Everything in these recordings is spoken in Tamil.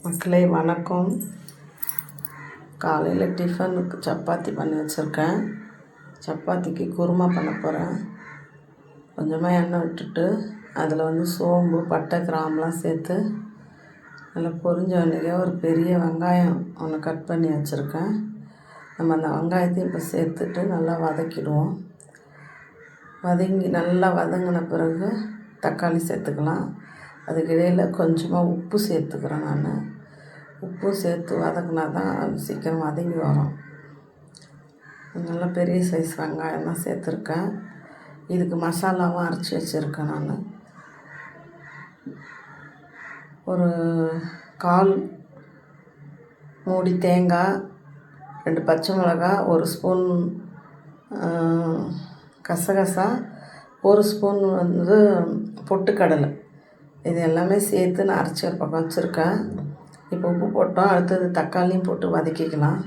மக்களே வணக்கம். காலையில் டிஃபனுக்கு சப்பாத்தி பண்ணி வச்சுருக்கேன். சப்பாத்திக்கு குருமா பண்ண போகிறேன். கொஞ்சமாக எண்ணெய் விட்டுட்டு அதில் சோம்பு, பட்டை, கிராம்புலாம் சேர்த்து நல்லா பொரிஞ்ச உடனே ஒரு பெரிய வெங்காயம் ஒன்று கட் பண்ணி வச்சுருக்கேன். நம்ம அந்த வெங்காயத்தையும் இப்போ சேர்த்துட்டு நல்லா வதக்கிடுவோம். நல்லா வதங்கின பிறகு தக்காளி சேர்த்துக்கலாம். அதுக்கு இடையில் கொஞ்சமாக உப்பு சேர்த்துக்கிறேன். நான் உப்பு சேர்த்து வதக்கினா தான் சீக்கிரம் வதங்கி வரும். நல்லா பெரிய சைஸ் வெங்காயம் தான் சேர்த்துருக்கேன். இதுக்கு மசாலாவும் அரைச்சி வச்சுருக்கேன். நான் ஒரு 1/4 மூடி தேங்காய், 2 பச்சை மிளகாய், 1 ஸ்பூன் கசகசா, 1 ஸ்பூன் பொட்டுக்கடலை, இது எல்லாமே சேர்த்து நான் அரைச்சி ஒரு பக்கம் வச்சுருக்கேன். இப்போ உப்பு போட்டோம். அடுத்தது தக்காளியும் போட்டு வதக்கிக்கலாம்.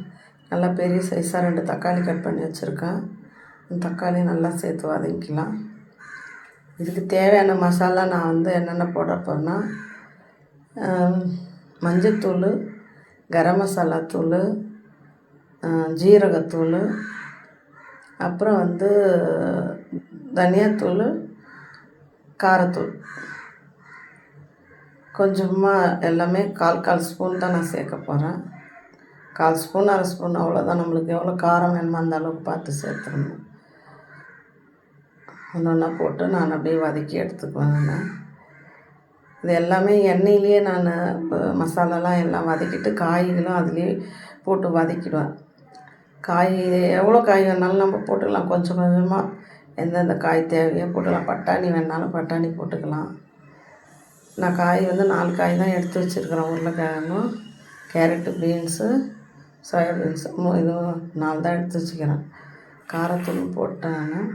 நல்லா பெரிய சைஸாக 2 தக்காளி கட் பண்ணி வச்சுருக்கேன். தக்காளி நல்லா சேர்த்து வதக்கிக்கலாம். இதுக்கு தேவையான மசாலா நான் என்னென்ன போட போகிறேன்னா, மஞ்சத்தூள், கரம் மசாலா தூள், ஜீரகத்தூள், அப்புறம் தனியாத்தூள், காரத்தூள் கொஞ்சமாக எல்லாமே 1/4 ஸ்பூன் தான் நான் சேர்க்க போகிறேன். 1/4 ஸ்பூன் 1/2 ஸ்பூன் அவ்வளோதான். நம்மளுக்கு எவ்வளோ காரம் வேணுமோ அந்த அளவுக்கு பார்த்து சேர்த்துடணும். ஒன்றா போட்டு நான் அப்படியே வதக்கி எடுத்துக்குவேன். இது எல்லாமே எண்ணெயிலேயே நான் மசாலாலாம் எல்லாம் வதக்கிட்டு காய்களும் அதுலேயே போட்டு வதக்கிடுவேன். காய் எவ்வளோ காய் வேணாலும் நம்ம போட்டுக்கலாம். கொஞ்சம் கொஞ்சமாக எந்தெந்த காய் தேவையோ போட்டுக்கலாம். பட்டாணி வேணாலும் பட்டாணி போட்டுக்கலாம். நான் காய் 4 காய் தான் எடுத்து வச்சுருக்கிறேன். உருளைக்கிழங்கு, கேரட்டு, பீன்ஸு, சோயா பீன்ஸு, இது 4 தான் எடுத்து வச்சுக்கிறேன். காரத்தூள் போட்டேன். நான்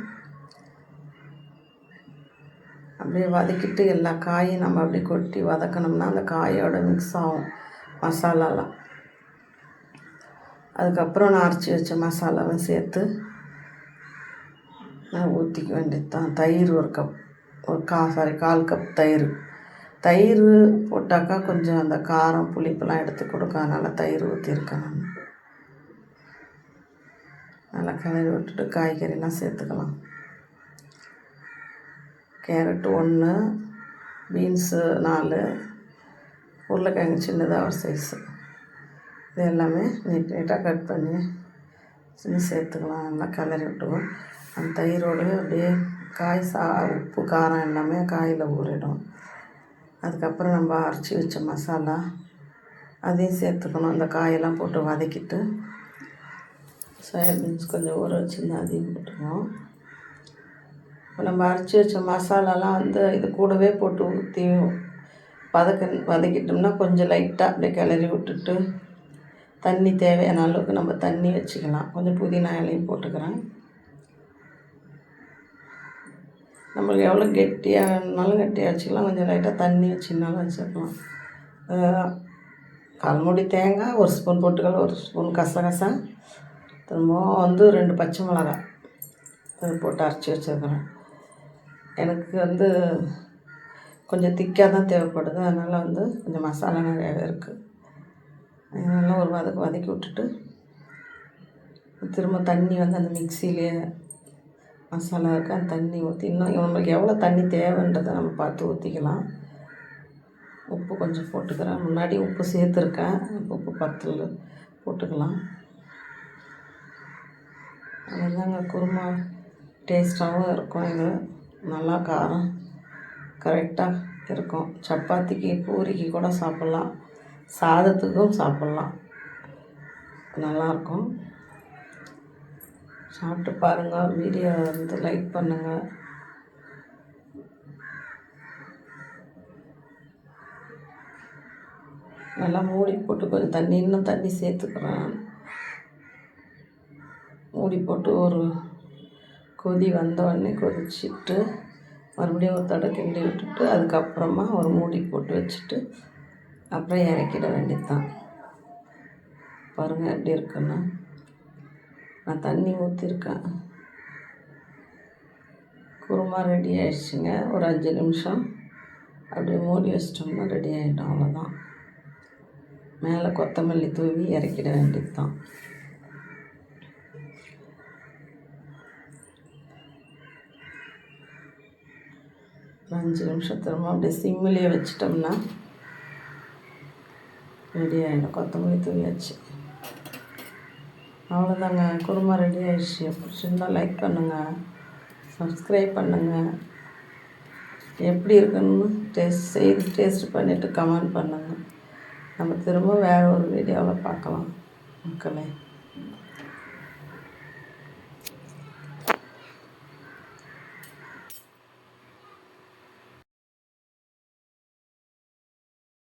அப்படியே வதக்கிட்டு எல்லா காயும் நம்ம அப்படியே கொட்டி வதக்கணும்னா அந்த காயோட மிக்ஸ் ஆகும் மசாலாலாம். அதுக்கப்புறம் நான் அரைச்சி வச்ச மசாலாவை சேர்த்து நான் ஊற்றிக்க வேண்டியது தான். தயிர் 1 கப், 1/4 கப் தயிர் போட்டாக்கா கொஞ்சம் அந்த காரம் புளிப்பெல்லாம் எடுத்து கொடுக்கும். அதனால் தயிர் ஊற்றிருக்கேன். நான் நல்லா கிளறி விட்டுட்டு காய்கறிலாம் சேர்த்துக்கலாம். கேரட்டு 1, பீன்ஸு 4, உருளைக்கிழங்கு சின்னதாக ஒரு சைஸு, இது எல்லாமே நீட்டாக கட் பண்ணி சேர்த்துக்கலாம். நல்லா கிளறி விட்டுவோம். அந்த தயிரோடு அப்படியே காய் உப்பு காரம் எல்லாமே காயில் ஊறிடும். அதுக்கப்புறம் நம்ம அரைச்சி வச்ச மசாலா அதையும் சேர்த்துக்கணும். அந்த காயெல்லாம் போட்டு வதக்கிட்டு சோயா பீன்ஸ் கொஞ்சம் ஊற வச்சுருந்தா அதையும் போட்டுக்கணும். இப்போ நம்ம அரைச்சி வச்ச மசாலாலாம் இது கூடவே போட்டு ஊற்றி வதக்கிட்டோம்னா கொஞ்சம் லைட்டாக அப்படியே கிளறி விட்டுட்டு தண்ணி தேவையான அளவுக்கு நம்ம தண்ணி வச்சுக்கலாம். கொஞ்சம் புதினா இலையும் போட்டுக்கிறேன். நம்மளுக்கு எவ்வளோ கெட்டியாக வேணுனாலும் கெட்டியாக வச்சுக்கலாம். கொஞ்சம் லைட்டாக தண்ணி வச்சுனாலும் வச்சுக்கலாம். 1/4 மூடி தேங்காய், 1 ஸ்பூன் பொட்டுக்கடலை, 1 ஸ்பூன் கசகசா, திரும்பவும் 2 பச்சை மிளகாய் போட்டு அரைச்சி வச்சுருக்கிறேன். எனக்கு கொஞ்சம் திக்காக தான் தேவைப்படுது. அதனால் கொஞ்சம் மசாலா நிறையாவே இருக்குது. அதனால ஒரு வதக்கி விட்டுட்டு திரும்ப தண்ணி அந்த மிக்சியிலே மசாலா இருக்குது, அந்த தண்ணி ஊற்றி இன்னும் நம்மளுக்கு எவ்வளோ தண்ணி தேவைன்றதை நம்ம பார்த்து ஊற்றிக்கலாம். உப்பு கொஞ்சம் போட்டுக்கிறேன். முன்னாடி உப்பு சேர்த்துருக்கேன். உப்பு பத்தல போட்டுக்கலாம். அதுதாங்க குருமா டேஸ்ட்டாகவும் இருக்கும். இது நல்லா காரம் கரெக்டாக இருக்கும். சப்பாத்திக்கு, பூரிக்கு கூட சாப்பிட்லாம், சாதத்துக்கும் சாப்பிட்லாம். நல்லாயிருக்கும். சாப்பிட்டு பாருங்கள். வீடியோ லைக் பண்ணுங்கள். நல்லா மூடி போட்டு கொஞ்சம் இன்னும் தண்ணி சேர்த்துக்கிறேன். மூடி போட்டு ஒரு கொதி வந்தோடனே கொதிச்சுட்டு மறுபடியும் ஒரு தடவை கிண்டி விட்டுட்டு அதுக்கப்புறமா ஒரு மூடி போட்டு வச்சுட்டு அப்புறம் இறக்கிட வேண்டியது தான். பாருங்கள் எப்படி இருக்குன்னு. நான் தண்ணி ஊற்றிருக்கேன். குருமா ரெடி ஆகிடுச்சுங்க. ஒரு 5 நிமிஷம் அப்படியே மூடி வச்சிட்டோம்னா ரெடி ஆகிடும். அவ்வளோதான். மேலே கொத்தமல்லி தூவி இறக்கிட வேண்டியது தான். ஒரு 5 நிமிஷம் திரும்ப அப்படியே சிம்மிலேயே வச்சிட்டோம்னா ரெடி ஆகிடும். கொத்தமல்லி தூவியாச்சு. அவ்வளோதாங்க, குருமா ரெடி ஆகிடுச்சு. பிடிச்சிருந்தா லைக் பண்ணுங்கள், சப்ஸ்கிரைப் பண்ணுங்கள். எப்படி இருக்குன்னு டேஸ்ட் பண்ணிவிட்டு கமெண்ட் பண்ணுங்கள். நம்ம திரும்ப வேறு ஒரு வீடியோவில் பார்க்கலாம் மக்களே.